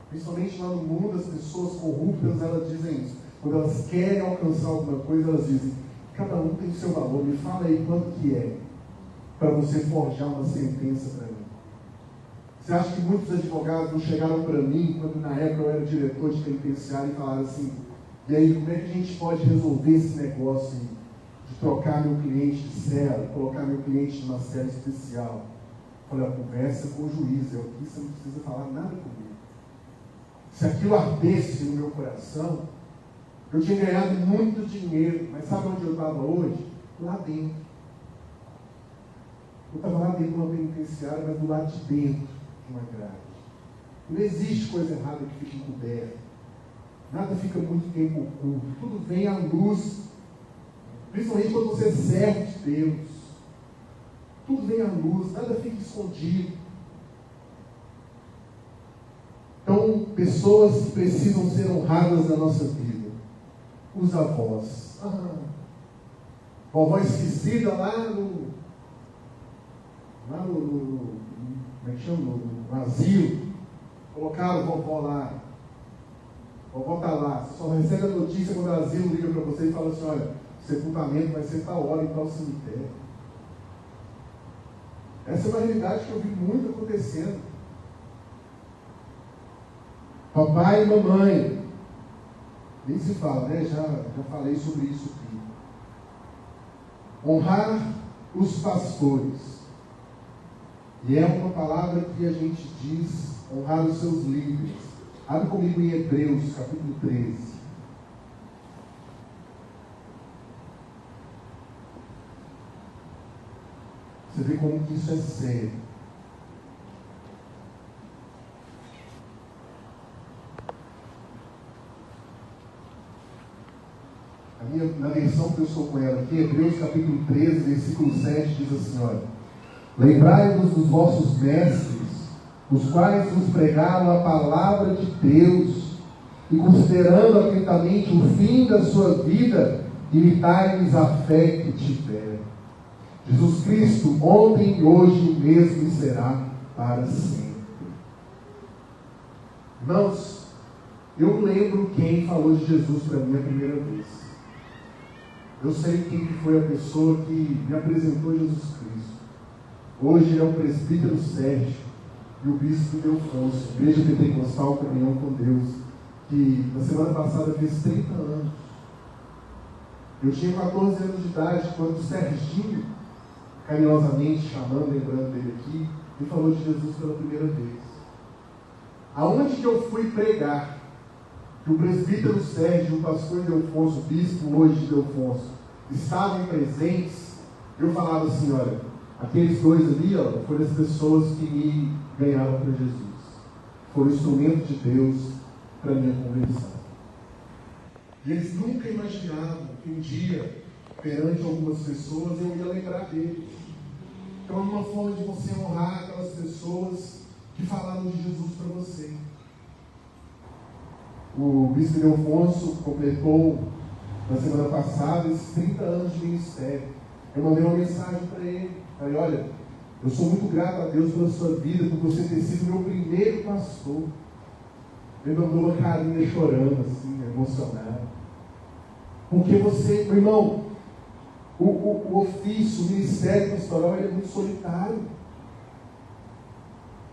Principalmente lá no mundo, as pessoas corruptas, elas dizem isso. Quando elas querem alcançar alguma coisa, elas dizem, cada um tem o seu valor, me fala aí quanto que é, para você forjar uma sentença para mim. Você acha que muitos advogados não chegaram para mim, quando na época eu era diretor de penitenciário, e falaram assim, e aí, como é que a gente pode resolver esse negócio aí? De trocar meu cliente de cela, colocar meu cliente numa cela especial. Olha, conversa com o juiz, eu aqui você não precisa falar nada comigo. Se aquilo ardesse no meu coração, eu tinha ganhado muito dinheiro, mas sabe onde eu estava hoje? Lá dentro. Eu estava lá dentro de uma penitenciária, mas do lado de dentro de uma grade. Não existe coisa errada que fique encoberta. Nada fica muito tempo oculto. Tudo vem à luz. Principalmente quando você é servo de Deus. Tudo vem à luz, nada fica escondido. Então, pessoas que precisam ser honradas na nossa vida. Os avós. Vovó esquecida lá no como é que chama? No asilo. Colocaram a vovó lá. A vovó está lá. Você só recebe a notícia quando o asilo liga para você e fala assim: olha, o sepultamento vai ser tal hora em tal cemitério. Essa é uma realidade que eu vi muito acontecendo. Papai e mamãe. Nem se fala, né? Já falei sobre isso aqui. Honrar os pastores. E é uma palavra que a gente diz, honrar os seus líderes. Abre comigo em Hebreus, capítulo 13. Você vê como que isso é sério. Na versão que eu estou com ela aqui, Hebreus capítulo 13, versículo 7, diz assim: olha, lembrai-vos dos vossos mestres, os quais vos pregaram a palavra de Deus, e considerando atentamente o fim da sua vida, imitai-lhes a fé que tiveram. Jesus Cristo, ontem, hoje e mesmo, e será para sempre. Irmãos, eu lembro quem falou de Jesus para mim a primeira vez. Eu sei quem foi a pessoa que me apresentou Jesus Cristo. Hoje ele é o presbítero Sérgio e o bispo Delfonso, Igreja Pentecostal Comunhão com Deus, que na semana passada fez 30 anos. Eu tinha 14 anos de idade quando o Serginho, carinhosamente chamando, lembrando dele aqui, me falou de Jesus pela primeira vez. Aonde que eu fui pregar, que o presbítero Sérgio, o pastor Delfonso, o bispo hoje Delfonso, estavam presentes, eu falava assim: olha, aqueles dois ali, ó, foram as pessoas que me ganharam para Jesus. Foram instrumento de Deus para minha conversão. E eles nunca imaginavam que um dia, perante algumas pessoas, eu ia lembrar deles. Então é uma forma de você honrar aquelas pessoas que falaram de Jesus para você. O bispo Delfonso completou na semana passada esses 30 anos de ministério. Eu mandei uma mensagem para ele. Falei: olha, eu sou muito grato a Deus pela sua vida, por você ter sido meu primeiro pastor. Ele mandou uma carinha chorando, assim, emocionado. Porque você, meu irmão, o ofício, o ministério pastoral, ele é muito solitário.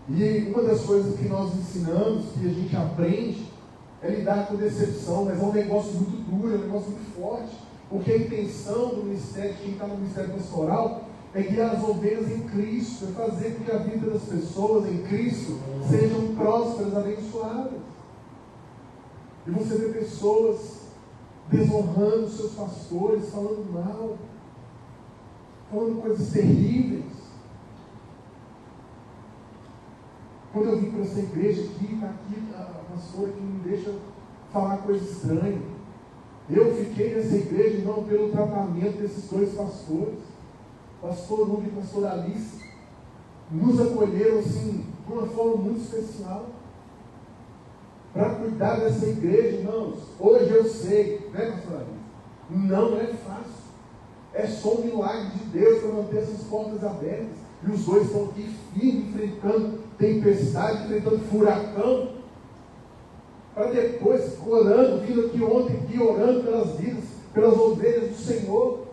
E uma das coisas que nós ensinamos, que a gente aprende, é lidar com decepção, mas é um negócio muito duro, é um negócio muito forte, porque a intenção do ministério, de quem está no ministério pastoral, é guiar as ovelhas em Cristo, é fazer com que a vida das pessoas em Cristo sejam prósperas, abençoadas. E você vê pessoas desonrando seus pastores, falando mal, falando coisas terríveis. Quando eu vim para essa igreja aqui, está aqui a pastora que me deixa falar coisa estranha. Eu fiquei nessa igreja, não, pelo tratamento desses dois pastores, pastor Hugo e pastor Alice, nos acolheram assim, de uma forma muito especial, para cuidar dessa igreja, irmãos. Hoje eu sei, né, pastor Alice? Não é fácil. É só um milagre de Deus para manter essas portas abertas. E os dois estão aqui firmes, enfrentando tempestade, enfrentando furacão, para depois orando, vindo aqui ontem, aqui orando pelas vidas, pelas ovelhas do Senhor,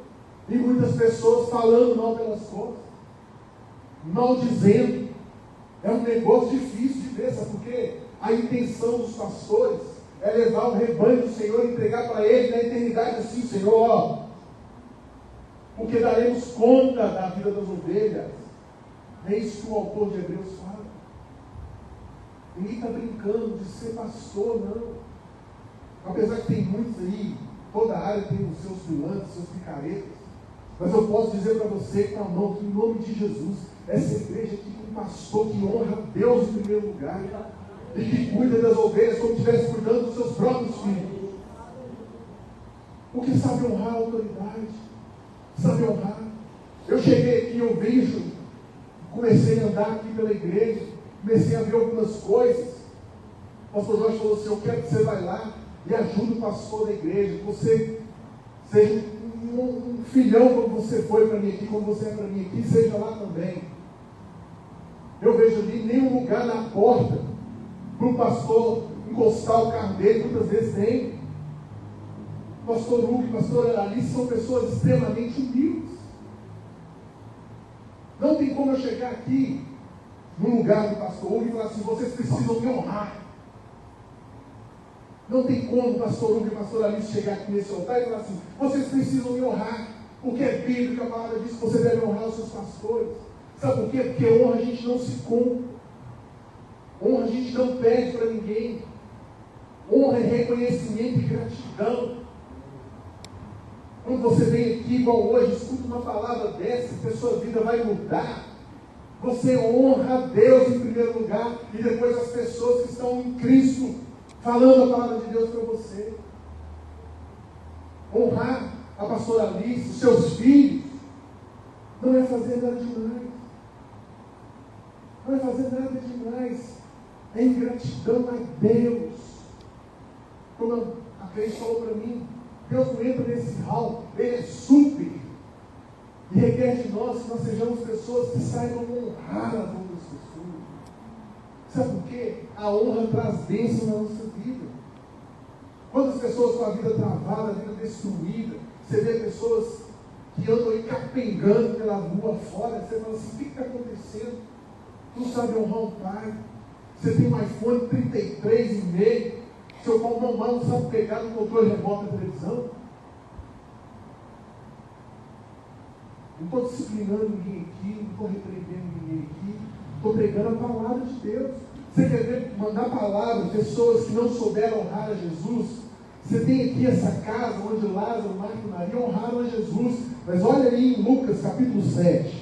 e muitas pessoas falando mal pelas costas, maldizendo. É um negócio difícil de ver, sabe por quê? A intenção dos pastores é levar o rebanho do Senhor e entregar para ele na eternidade assim: Senhor, ó, porque daremos conta da vida das ovelhas. É isso que o autor de Hebreus fala. Ninguém está brincando de ser pastor, não. Apesar que tem muitos aí, toda área tem os seus pilantes, seus picaretas. Mas eu posso dizer para você, com a mão, que em nome de Jesus, essa igreja aqui tem um pastor que honra Deus em primeiro lugar, e que cuida das ovelhas como se estivesse cuidando dos seus próprios filhos. Porque sabe honrar a autoridade, sabe honrar. Eu cheguei aqui, eu vejo, comecei a andar aqui pela igreja, comecei a ver algumas coisas, O pastor Jorge falou assim: eu quero que você vá lá e ajude o pastor da igreja, que você seja um filhão como você foi para mim aqui, como você é para mim aqui, seja lá também. Eu vejo ali nenhum lugar na porta para o pastor encostar o carro dele, muitas vezes tem. Pastor Hugo e pastor Alice são pessoas extremamente humildes. Não tem como eu chegar aqui no lugar do pastor Hugo e falar assim: vocês precisam me honrar. Não tem como o pastor Hugo e o pastor Alice chegar aqui nesse altar e falar assim: vocês precisam me honrar, porque é bíblico, a palavra diz que você deve honrar os seus pastores. Sabe por quê? Porque honra a gente não se compra. Honra a gente não pede para ninguém. Honra é reconhecimento e gratidão. Quando você vem aqui, igual hoje, escuta uma palavra dessa, que a sua vida vai mudar, você honra a Deus em primeiro lugar, e depois as pessoas que estão em Cristo, falando a palavra de Deus para você. Honrar a pastora Alice, os seus filhos, não é fazer nada demais. Não é fazer nada demais. É ingratidão a Deus. Como a Cris falou para mim, Deus não entra nesse hall, Ele é super. E requer de nós que nós sejamos pessoas que saibam honrar as outras pessoas. Sabe por quê? A honra traz bênção na nossa vida. Quantas pessoas com a vida travada, a vida destruída, você vê pessoas que andam aí capengando pela rua fora, você fala assim: o que está acontecendo? Não sabe honrar o pai. Você tem um iPhone 33,5, seu pau normal não sabe pegar no controle remoto da televisão. Não estou disciplinando ninguém aqui, não estou repreendendo ninguém aqui, estou pregando a palavra de Deus. Você quer ver, mandar palavra, pessoas que não souberam honrar a Jesus? Você tem aqui essa casa onde Lázaro, Marta e Maria honraram a Jesus. Mas olha aí em Lucas capítulo 7.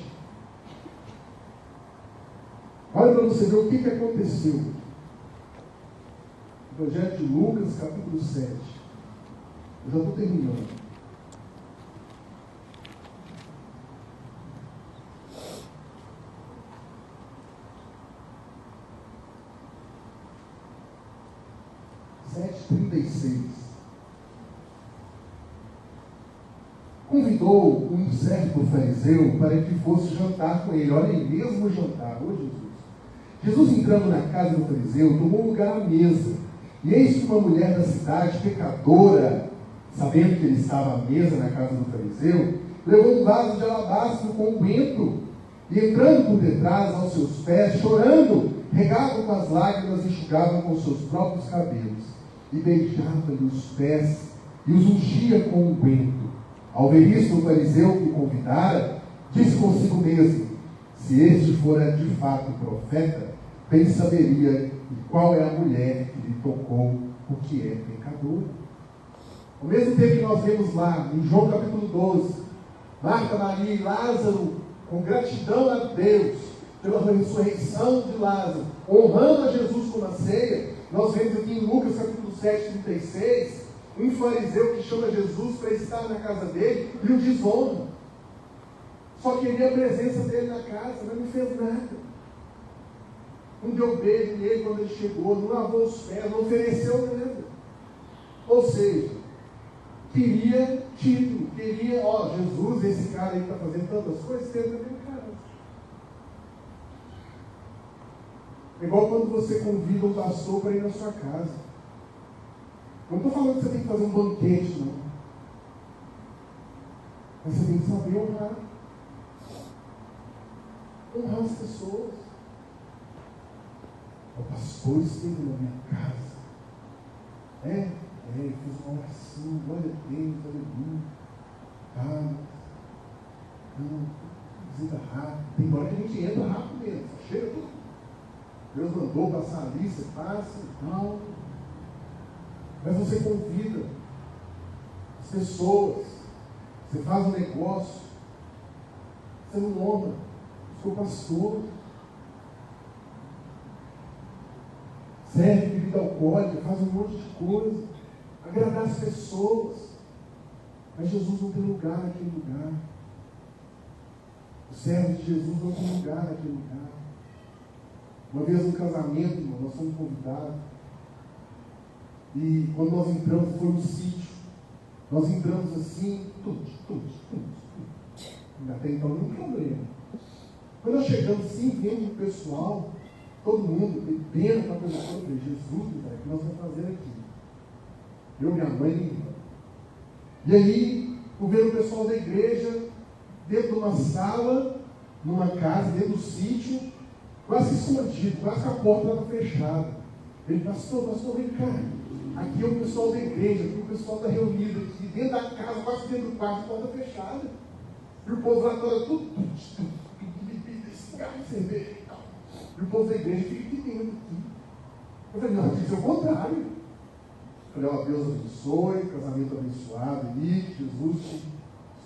Olha para você ver o que aconteceu. Evangelho de Lucas capítulo 7. Eu já estou terminando. Convidou um certo fariseu para que fosse jantar com ele. Olha aí, mesmo jantar, ô Jesus. Jesus, entrando na casa do fariseu, tomou lugar à mesa. E eis que uma mulher da cidade, pecadora, sabendo que ele estava à mesa na casa do fariseu, levou um vaso de alabastro com unguento, e entrando por detrás aos seus pés, chorando, regava com as lágrimas e enxugava com os seus próprios cabelos, e beijava-lhe os pés e os ungia com unguento. Ao ver isto, o fariseu que o convidara disse consigo mesmo: se este fora de fato profeta, bem saberia qual é a mulher que lhe tocou, porque é pecadora. Ao mesmo tempo que nós vemos lá em João capítulo 12, Marta, Maria e Lázaro, com gratidão a Deus pela ressurreição de Lázaro, honrando a Jesus com a ceia, nós vemos aqui em Lucas capítulo 7, 36, um fariseu que chama Jesus para estar na casa dele e o desonra. Só queria a presença dele na casa, mas não fez nada. Não deu beijo nele quando ele chegou, não lavou os pés, não ofereceu nada. Ou seja, queria título, queria, Jesus, esse cara aí está fazendo tantas coisas, teve na minha casa. É igual quando você convida um pastor para ir na sua casa. Não estou falando que você tem que fazer um banquete, não. Mas você tem que saber honrar. Honrar as pessoas. O pastor esteve na minha casa. Fiz uma oração, glória a Deus, aleluia. Não, visita rápido. Tem hora que a gente entra rápido mesmo, chega tudo. Deus mandou passar ali, você passa, não. Mas você convida as pessoas, você faz um negócio, você não honra o seu pastor, serve bebida alcoólica, faz um monte de coisa, agradar as pessoas, mas Jesus não tem lugar naquele lugar. Os servos de Jesus não tem lugar naquele lugar. Uma vez no casamento, irmão, nós fomos convidados. E quando nós entramos, foi um sítio. Nós entramos assim, até então nenhum problema. Quando nós chegamos assim, vendo o pessoal, todo mundo bebendo, para pensar, eu falei, Jesus, o que nós vamos fazer aqui? Eu, minha mãe e minha irmã. E aí, eu vendo o pessoal da igreja, dentro de uma sala, numa casa, dentro do sítio, quase escondido, quase que a porta estava fechada. Ele, pastor, vem cá. Aqui é o pessoal da igreja, aqui o pessoal está reunido aqui, dentro da casa, quase dentro do quarto, porta fechada. E o povo lá estava tudo, cigarro, cerveja e tal. E o povo da igreja fica aqui dentro aqui. Eu falei, não, isso é o contrário. Eu falei, ó, Deus abençoe, casamento abençoado, e Jesus te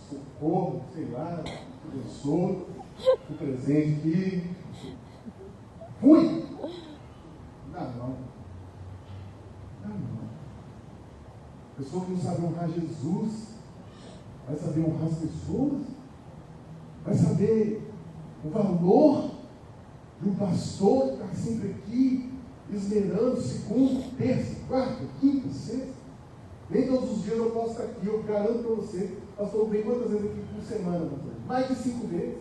socorro, sei lá, te abençoe, o presente aqui. Fui! Não. A pessoa que não sabe honrar Jesus, vai saber honrar as pessoas, vai saber o valor de um pastor que está sempre aqui, esmerando segunda, terça, quarta, quinta, sexta. Nem todos os dias eu posso estar aqui, eu garanto para você, pastor, vem quantas vezes aqui por semana, pastor? Mais de 5 vezes.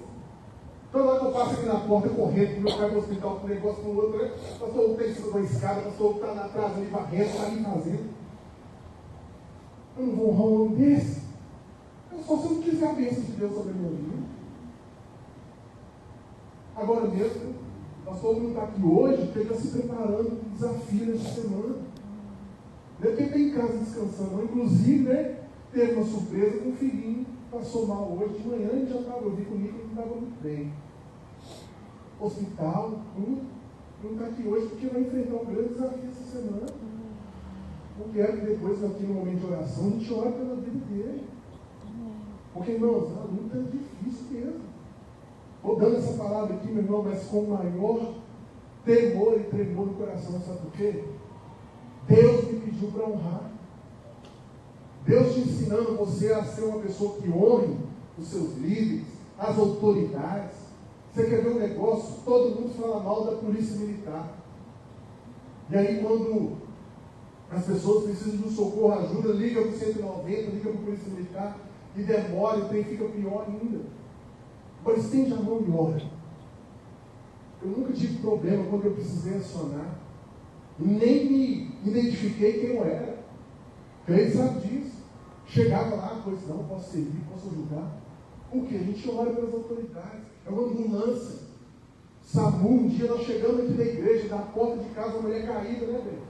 Toda hora que eu passo aqui na porta correndo, meu pai no hospital com um negócio com o outro, né? Pastor, tem que subir uma escada, pastor, está atrás ali varrendo, está ali fazendo. Eu não vou honrar um homem desse. Só se eu não quiser a bênção de Deus sobre a minha vida. Agora mesmo, nós todo mundo está aqui hoje, porque ele está se preparando para o desafio nessa semana. Não é porque está em casa descansando, não. Inclusive, né, teve uma surpresa com o filhinho, passou mal hoje, de manhã ele já estava, eu vi comigo, ele não estava muito bem. Hospital, tudo. Não está aqui hoje porque vai enfrentar um grande desafio essa semana. Não quero que depois, aqui no momento de oração, a gente ore pela vida dele. Porque, irmãos, a luta é difícil mesmo. Estou dando essa palavra aqui, meu irmão, mas com maior temor e tremor no coração. Sabe por quê? Deus me pediu para honrar. Deus te ensinando você a ser uma pessoa que honre os seus líderes, as autoridades. Você quer ver um negócio? Todo mundo fala mal da polícia militar. E aí, quando as pessoas precisam de um socorro, ajuda, liga para o 190, liga para a polícia militar, e demora, o trem fica pior ainda. Agora estende a mão e ora. Eu nunca tive problema quando eu precisei acionar. Nem me identifiquei quem eu era. Ele sabe disso. Chegava lá, pois não, posso servir, posso ajudar. O que? A gente ora pelas autoridades. É uma ambulância. SAMU, um dia nós chegamos aqui na igreja, da porta de casa, uma mulher caída, né, velho?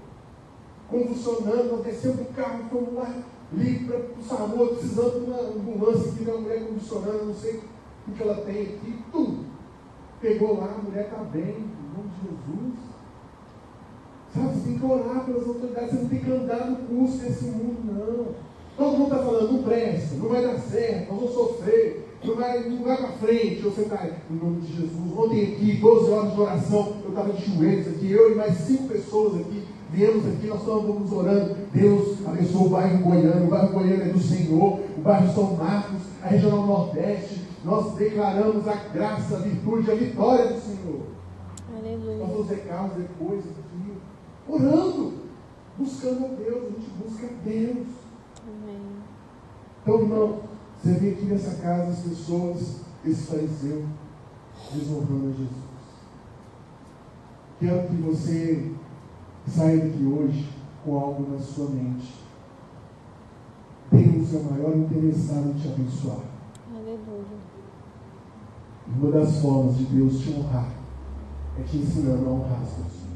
Convulsionando, nós descemos do carro, fomos lá, ligo para o SAMU, precisando de uma ambulância aqui, uma mulher convulsionando, não sei o que ela tem aqui, tudo. Pegou lá, a mulher está bem, em nome de Jesus. Sabe, você tem que orar pelas autoridades, você não tem que andar no curso desse mundo, não. Todo mundo está falando, não presta, não vai dar certo, nós vamos sofrer, não vai para frente. Você está, em nome de Jesus. Ontem aqui, 12 horas de oração, eu estava de joelhos aqui, eu e mais 5 pessoas aqui, viemos aqui, nós estávamos orando. Deus abençoe o bairro Goiano é do Senhor, o bairro São Marcos, a Regional Nordeste. Nós declaramos a graça, a virtude, a vitória do Senhor. Aleluia. Nós vamos ver carros depois aqui, orando, buscando a Deus, a gente busca a Deus. Amém. Então, irmão, você vê aqui nessa casa as pessoas, esse fariseu, desonrando a Jesus. Quero que você saia daqui hoje com algo na sua mente. Deus é o maior interessado em te abençoar. Aleluia. Uma das formas de Deus te honrar é te ensinando a honrar as pessoas.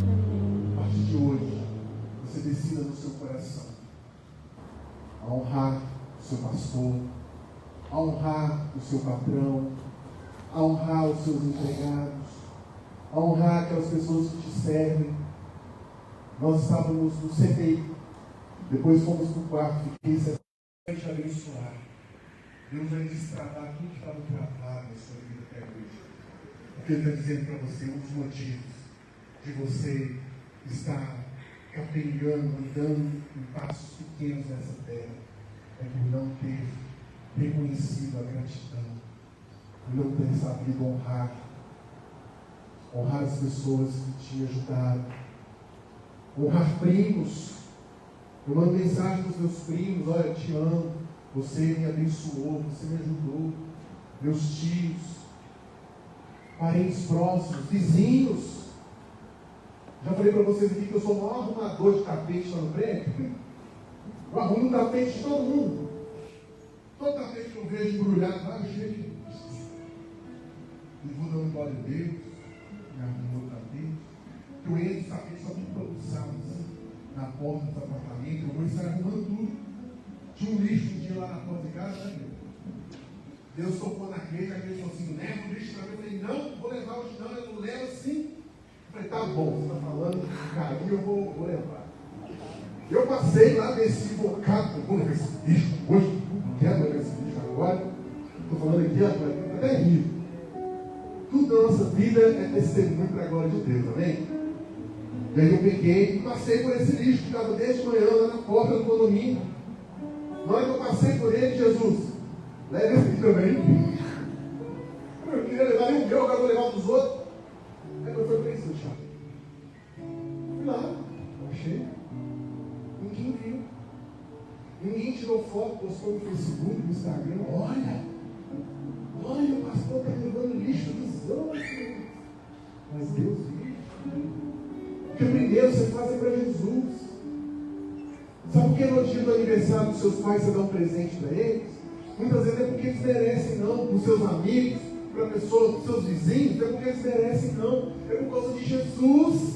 Amém. A partir de hoje, você decida no seu coração a honrar o seu pastor, a honrar o seu patrão, a honrar os seus empregados, a honrar aquelas pessoas que te servem. Nós estávamos no CTI, depois fomos para o quarto, fiquei vai te abençoar. Deus vai destravar tudo que estava travado na sua vida até hoje. O que Ele está dizendo para você, um dos motivos de você estar capengando, andando em passos pequenos nessa terra, é por não ter reconhecido a gratidão, por não ter sabido honrar as pessoas que te ajudaram, Honrar primos. Eu mando mensagem para os meus primos: olha, eu te amo, você me abençoou, você me ajudou. Meus tios, parentes próximos, vizinhos. Já falei para vocês aqui que eu sou o maior arrumador de tapete lá no prédio. Eu arrumo o tapete de todo mundo. Todo tapete que eu vejo embrulhado lá, eu chego e vou dando glória a Deus, me arrumo o tapete. Eu entro, o tapete só tem produção assim, na porta do apartamento. Eu vou estar arrumando tudo. Tinha um lixo um dia lá na porta de casa, né, meu? Deus tocou na crente, a crente falou assim: leva o lixo para mim. Eu falei: não, vou levar hoje não, eu não levo assim. Eu falei: tá bom, você está falando carinho, eu vou levar. Eu passei lá desse bocado, vou levar esse lixo hoje, não quero levar esse lixo agora. Estou falando aqui, ó, até rio. Tudo na nossa vida é testemunho para a glória de Deus, amém? E aí eu peguei e passei por esse lixo que estava desde manhã lá na porta do condomínio. Na hora que eu passei por ele, Jesus, leve esse também. Eu queria levar nem o meu, agora vou levar um dos outros. Aí eu fui para isso, Thiago. Fui lá, achei. Ninguém viu. Ninguém tirou foto, postou no Facebook, no Instagram. Olha, o pastor está levando lixo dos outros. Mas Deus viu. Porque primeiro você faz para Jesus. Sabe por que no dia do aniversário dos seus pais você dá um presente para eles? Muitas vezes é porque eles merecem, não. Para os seus amigos, para pessoas, para os seus vizinhos, não é porque eles merecem, não. É por causa de Jesus.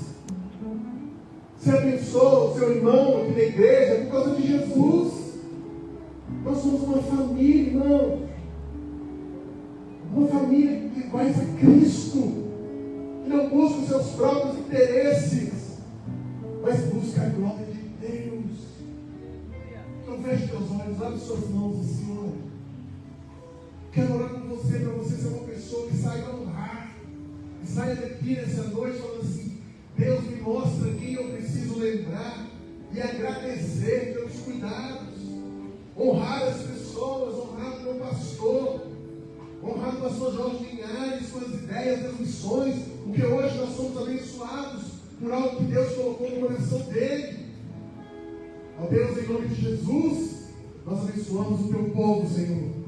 Você abençoa o seu irmão aqui na igreja, é por causa de Jesus. Nós somos uma família, irmão. Uma família que vai a Cristo. Que não busca os seus próprios interesses, mas busca a glória de Deus. Então feche teus olhos, abre suas mãos assim, olha. Quero orar com você, para você ser uma pessoa que saiba honrar. Que saia daqui nessa noite falando assim: Deus me mostra quem eu preciso lembrar e agradecer pelos cuidados. Honrar as pessoas, honrar o meu pastor, honrar o pastor Jorge Linhares com as ideias das missões, porque hoje nós somos abençoados por algo que Deus colocou no coração dele. Ó Deus, em nome de Jesus, nós abençoamos o teu povo, Senhor.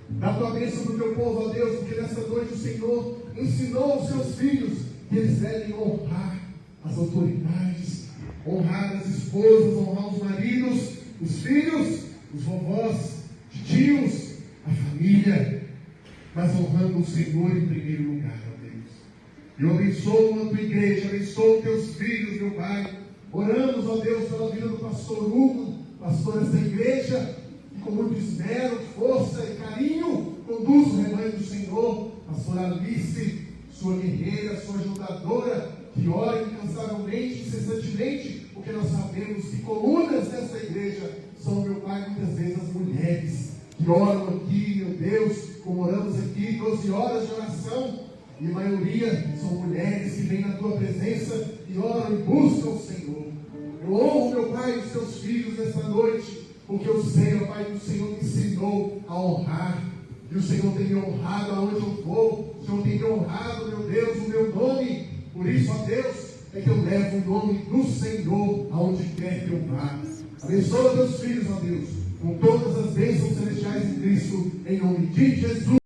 Dá a tua bênção para o teu povo, ó Deus, porque nessa noite o Senhor ensinou aos seus filhos que eles devem honrar as autoridades, honrar as esposas, honrar os maridos, os filhos, os vovós, tios, a família, mas honrando o Senhor em primeiro lugar, ó Deus. Eu abençoo a tua igreja, abençoo teus filhos, meu Pai. Oramos, ó Deus, pela vida do pastor Hugo, pastor dessa igreja, que com muito esmero, força e carinho conduz o rebanho do Senhor. Pastor Alice, sua guerreira, sua ajudadora, que ora incansavelmente, incessantemente, porque nós sabemos que colunas dessa igreja são, meu Pai, muitas vezes as mulheres que oram aqui, meu Deus, como oramos aqui, 12 horas de oração, e a maioria são mulheres que vêm na tua presença e oram e buscam o Senhor. Eu honro, meu Pai, os teus filhos nesta noite, porque eu sei, meu Pai, que o Senhor me ensinou a honrar, e o Senhor tem me honrado aonde eu vou, o Senhor tem me honrado, meu Deus, o meu nome. Por isso, ó Deus, é que eu levo o nome do Senhor aonde quer que eu vá. Abençoa teus filhos, ó Deus, com todas as bênçãos celestiais em Cristo, em nome de Jesus.